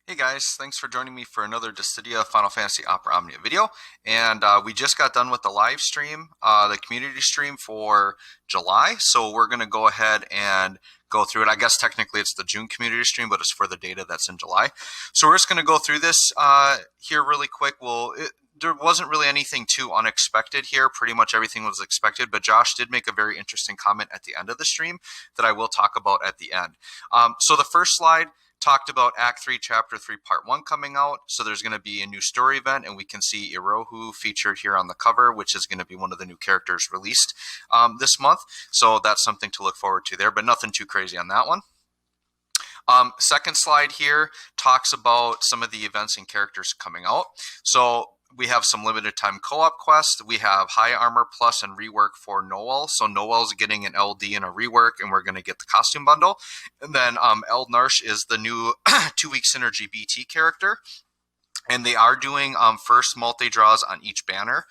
Hey guys, thanks for joining me for another Dissidia Final Fantasy Opera Omnia video. And we just got done with the live stream, the community stream for July. So we're going to go ahead and go through it. I guess technically it's the June community stream, but it's for the data that's in July. So we're just going to go through this here really quick. There wasn't really anything too unexpected here. Pretty much everything was expected, but Josh did make a very interesting comment at the end of the stream that I will talk about at the end. So the first slide talked about Act 3, Chapter 3, Part 1 coming out. So there's going to be a new story event, and we can see Irohu featured here on the cover, which is going to be one of the new characters released this month. So that's something to look forward to there, but nothing too crazy on that one. Second slide here talks about some of the events and characters coming out. So we have some limited time co-op quests. We have High Armor Plus and rework for Noel. So Noel's getting an LD and a rework, and we're going to get the costume bundle. And then Eldnarsh is the new 2-week Synergy BT character. And they are doing first multi-draws on each banner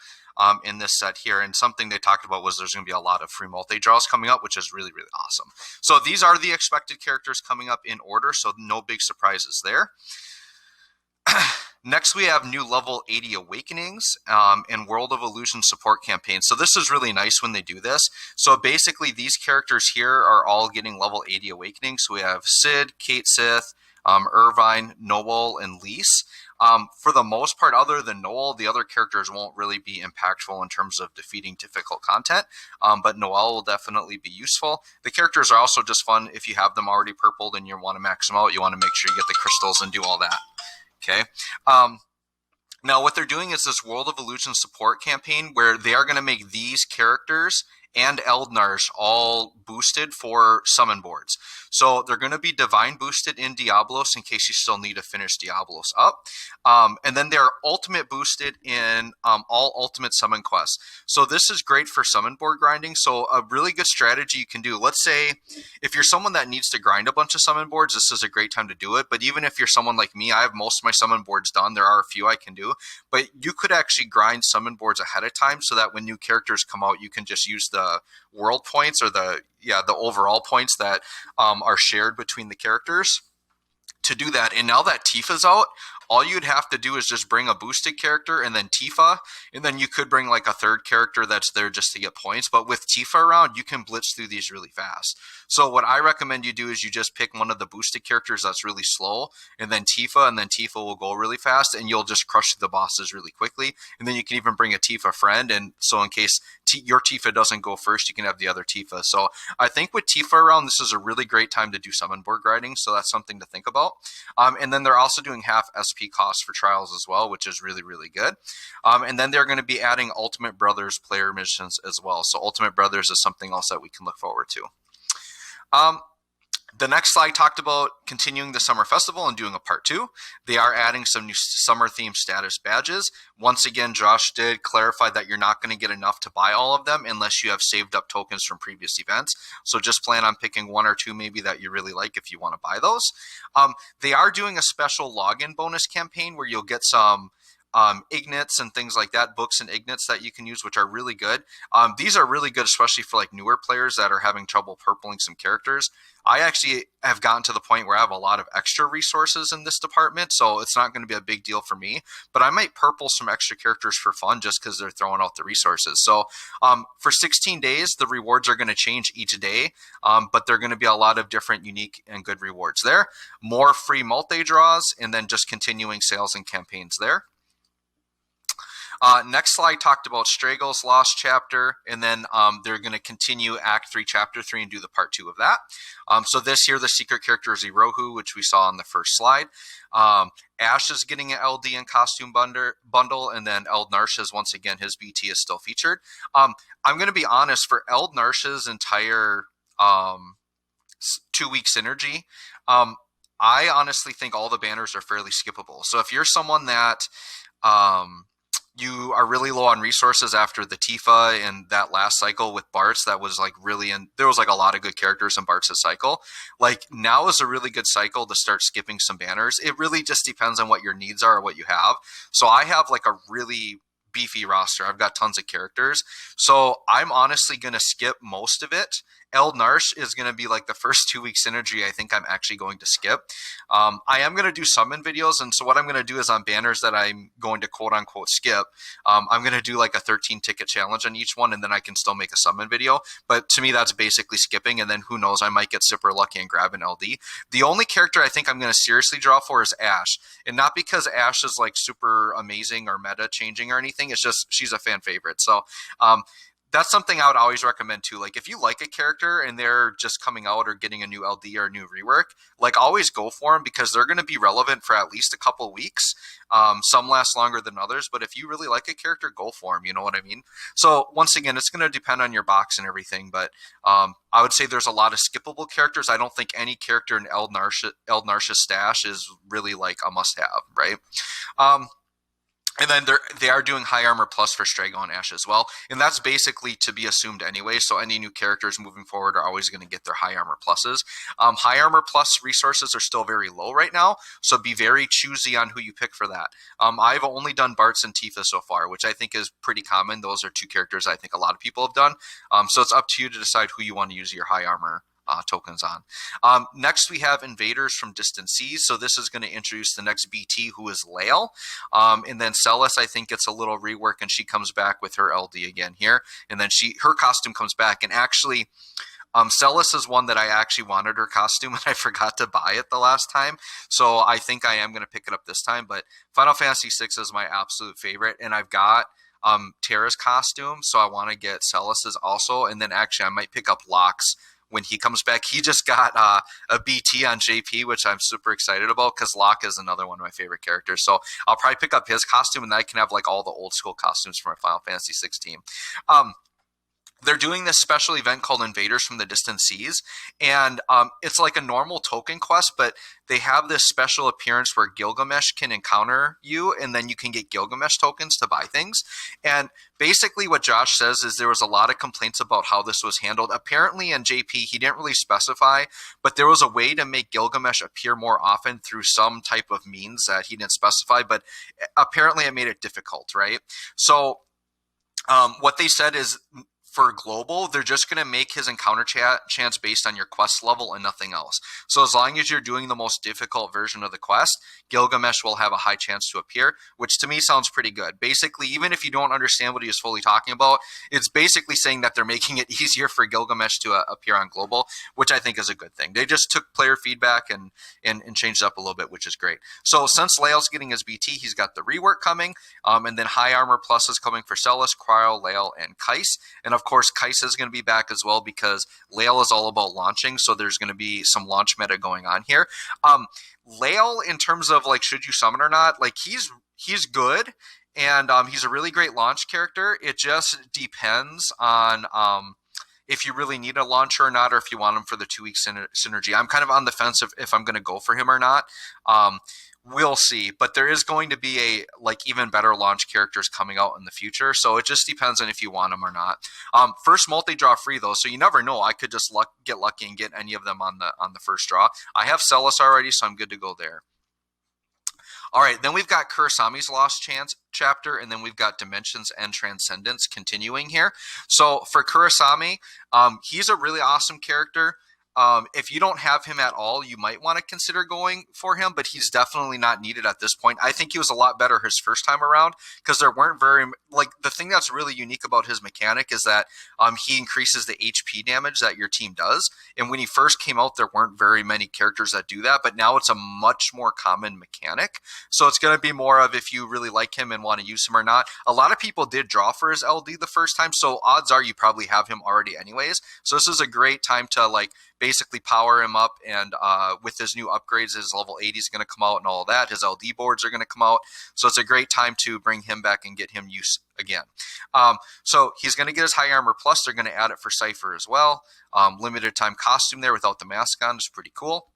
in this set here. And something they talked about was there's going to be a lot of free multi-draws coming up, which is really, really awesome. So these are the expected characters coming up in order, so no big surprises there. Next, we have new level 80 awakenings and World of Illusion support campaigns. So this is really nice when they do this. So basically, these characters here are all getting level 80 awakenings. So we have Sid, Kate Sith, Irvine, Noel, and Lise. For the most part, other than Noel, the other characters won't really be impactful in terms of defeating difficult content, but Noel will definitely be useful. The characters are also just fun if you have them already purpled and you want to max them out. You want to make sure you get the crystals and do all that. Okay. Now what they're doing is this World of Illusion support campaign where they are going to make these characters and Eldnarsh all boosted for summon boards. So they're going to be divine boosted in Diablos in case you still need to finish Diablos up. And then they're ultimate boosted in all ultimate summon quests. So this is great for summon board grinding. So a really good strategy you can do, let's say if you're someone that needs to grind a bunch of summon boards, this is a great time to do it. But even if you're someone like me, I have most of my summon boards done. There are a few I can do, but you could actually grind summon boards ahead of time so that when new characters come out, you can just use the world points or the overall points that are shared between the characters to do that. And now that Tifa's out, all you'd have to do is just bring a boosted character and then Tifa, and then you could bring like a third character that's there just to get points. But with Tifa around, you can blitz through these really fast. So what I recommend you do is you just pick one of the boosted characters that's really slow, and then Tifa will go really fast, and you'll just crush the bosses really quickly. And then you can even bring a Tifa friend, and so in case your Tifa doesn't go first, you can have the other Tifa. So I think with Tifa around, this is a really great time to do summon board grinding, so that's something to think about. And then they're also doing half SP costs for trials as well, which is really, really good. And then they're going to be adding Ultimate Brothers player missions as well. So Ultimate Brothers is something else that we can look forward to. The next slide talked about continuing the summer festival and doing a part 2. They are adding some new summer themed status badges. Once again, Josh did clarify that you're not going to get enough to buy all of them unless you have saved up tokens from previous events. So just plan on picking 1 or 2 maybe that you really like if you want to buy those. They are doing a special login bonus campaign where you'll get some ignits and things like that, books and ignits that you can use, which are really good. These are really good, especially for like newer players that are having trouble purpling some characters. I actually have gotten to the point where I have a lot of extra resources in this department, so it's not going to be a big deal for me. But I might purple some extra characters for fun just because they're throwing out the resources. So for 16 days, the rewards are going to change each day, but they're going to be a lot of different unique and good rewards there. More free multi-draws, and then just continuing sales and campaigns there. Next slide talked about Strago's Lost Chapter, and then they're going to continue Act 3, Chapter 3, and do the Part 2 of that. So this here, the secret character is Irohu, which we saw on the first slide. Ash is getting an LD and costume bundle, and then Eldnarsh is, once again, his BT is still featured. I'm going to be honest, for Eldnarsh's entire 2-week synergy, I honestly think all the banners are fairly skippable. So if you're someone that you are really low on resources after the Tifa and that last cycle with Bartz, that was like really, and there was like a lot of good characters in Bartz's cycle. Like now is a really good cycle to start skipping some banners. It really just depends on what your needs are or what you have. So I have like a really beefy roster. I've got tons of characters. So I'm honestly going to skip most of it Eldnarsh is going to be like the first 2 week synergy I think I'm actually going to skip. I am going to do summon videos, and so what I'm going to do is on banners that I'm going to quote unquote skip, I'm going to do like a 13 ticket challenge on each one, and then I can still make a summon video. But to me, that's basically skipping, and then who knows, I might get super lucky and grab an LD. The only character I think I'm going to seriously draw for is Ashe, and not because Ashe is like super amazing or meta changing or anything. It's just she's a fan favorite. So that's something I would always recommend too. Like if you like a character and they're just coming out or getting a new LD or a new rework, like always go for them because they're going to be relevant for at least a couple weeks. Some last longer than others, but if you really like a character, go for them. You know what I mean? So once again, it's going to depend on your box and everything, but I would say there's a lot of skippable characters. I don't think any character in Eldnarsh's stash is really like a must-have, right? And then they are doing high armor plus for Strago and Ashe as well. And that's basically to be assumed anyway. So any new characters moving forward are always going to get their high armor pluses. High armor plus resources are still very low right now. So be very choosy on who you pick for that. I've only done Bartz and Tifa so far, which I think is pretty common. Those are two characters I think a lot of people have done. So it's up to you to decide who you want to use your high armor tokens on. Next, we have Invaders from Distant Seas. So this is going to introduce the next BT, who is Lael. And then Celis, I think, gets a little rework, and she comes back with her LD again here. And then her costume comes back. And actually, Celis is one that I actually wanted her costume, and I forgot to buy it the last time. So I think I am going to pick it up this time. But Final Fantasy VI is my absolute favorite, and I've got Terra's costume, so I want to get Celis's also. And then actually, I might pick up Locke's when he comes back. He just got a BT on JP, which I'm super excited about because Locke is another one of my favorite characters. So I'll probably pick up his costume, and then I can have like all the old school costumes from my Final Fantasy 16. They're doing this special event called Invaders from the Distant Seas, and it's like a normal token quest, but they have this special appearance where Gilgamesh can encounter you, and then you can get Gilgamesh tokens to buy things. And basically what Josh says is there was a lot of complaints about how this was handled. Apparently in JP, he didn't really specify, but there was a way to make Gilgamesh appear more often through some type of means that he didn't specify, but apparently it made it difficult, right? So what they said is, for global, they're just going to make his encounter chance based on your quest level and nothing else. So as long as you're doing the most difficult version of the quest, Gilgamesh will have a high chance to appear, which to me sounds pretty good. Basically, even if you don't understand what he was fully talking about, it's basically saying that they're making it easier for Gilgamesh to appear on global, which I think is a good thing. They just took player feedback and changed it up a little bit, which is great. So since Lael's getting his BT, he's got the rework coming, and then high armor plus is coming for Celis, Cryo, Lael, and Kais. And of course, Kais is going to be back as well because Lael is all about launching, so there's going to be some launch meta going on here. Lael, in terms of like should you summon or not, like he's good, and he's a really great launch character. It just depends on if you really need a launcher or not, or if you want him for the 2 week synergy. I'm kind of on the fence if I'm going to go for him or not. We'll see, but there is going to be a even better launch characters coming out in the future, so it just depends on if you want them or not. First multi-draw free though, so you never know. I could just get lucky and get any of them on the first draw. I have Celis already, so I'm good to go there. All right, then we've got Kurasami's Lost Chance chapter, and then we've got Dimensions and Transcendence continuing here. So for Kurasami, he's a really awesome character. If you don't have him at all, you might want to consider going for him, but he's definitely not needed at this point. I think he was a lot better his first time around because there weren't the thing that's really unique about his mechanic is that he increases the HP damage that your team does. And when he first came out, there weren't very many characters that do that, but now it's a much more common mechanic. So it's going to be more of if you really like him and want to use him or not. A lot of people did draw for his LD the first time, so odds are you probably have him already anyways. So this is a great time to basically power him up, and with his new upgrades, his level 80 is going to come out and all of that. His LD boards are going to come out, so it's a great time to bring him back and get him use again. So he's going to get his high armor plus. They're going to add it for Cypher as well. Limited time costume there without the mask on is pretty cool.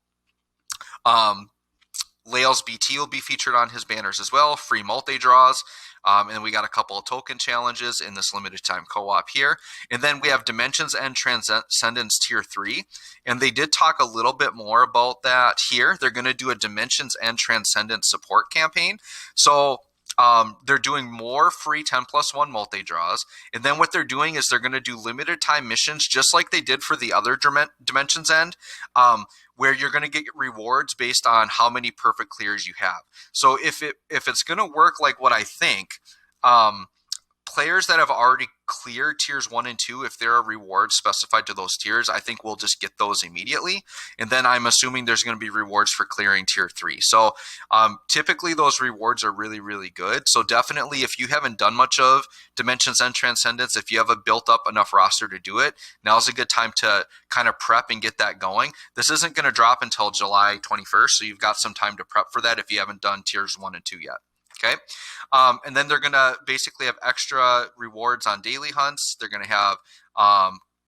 Lael's BT will be featured on his banners as well. Free multi-draws. And we got a couple of token challenges in this limited time co-op here. And then we have Dimensions and Transcendence Tier 3. And they did talk a little bit more about that here. They're going to do a Dimensions and Transcendence support campaign. So they're doing more free 10+1 multi-draws. And then what they're doing is they're going to do limited time missions, just like they did for the other Dimensions End, where you're going to get rewards based on how many perfect clears you have. So if it's going to work like what I think, players that have already cleared tiers 1 and 2, if there are rewards specified to those tiers, I think we'll just get those immediately. And then I'm assuming there's going to be rewards for clearing tier 3. So typically those rewards are really, really good. So definitely, if you haven't done much of Dimensions End Transcendence, if you have a built up enough roster to do it, now's a good time to kind of prep and get that going. This isn't going to drop until July 21st, so you've got some time to prep for that if you haven't done tiers 1 and 2 yet. Okay. And then they're going to basically have extra rewards on daily hunts. They're going to have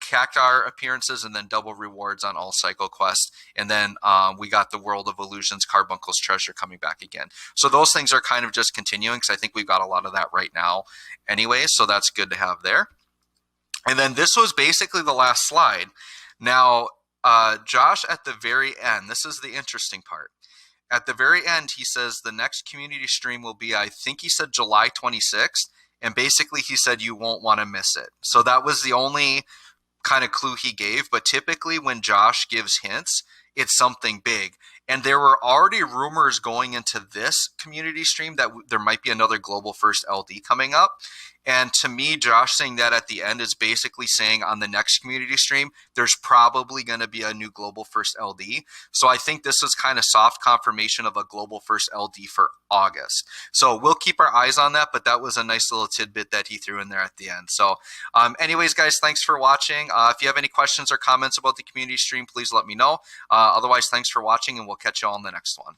Cactar appearances and then double rewards on all cycle quests. And then we got the World of Illusions Carbuncle's Treasure coming back again. So those things are kind of just continuing, because I think we've got a lot of that right now anyway. So that's good to have there. And then this was basically the last slide. Now, Josh, at the very end, this is the interesting part. At the very end, he says the next community stream will be, I think he said July 26th. And basically he said you won't want to miss it. So that was the only kind of clue he gave. But typically when Josh gives hints, it's something big. And there were already rumors going into this community stream that there might be another Global First LD coming up. And to me, Josh saying that at the end is basically saying on the next community stream, there's probably going to be a new Global First LD. So I think this is kind of soft confirmation of a Global First LD for August. So we'll keep our eyes on that, but that was a nice little tidbit that he threw in there at the end. So anyways, guys, thanks for watching. If you have any questions or comments about the community stream, please let me know. Otherwise, thanks for watching, and we'll catch you all in the next one.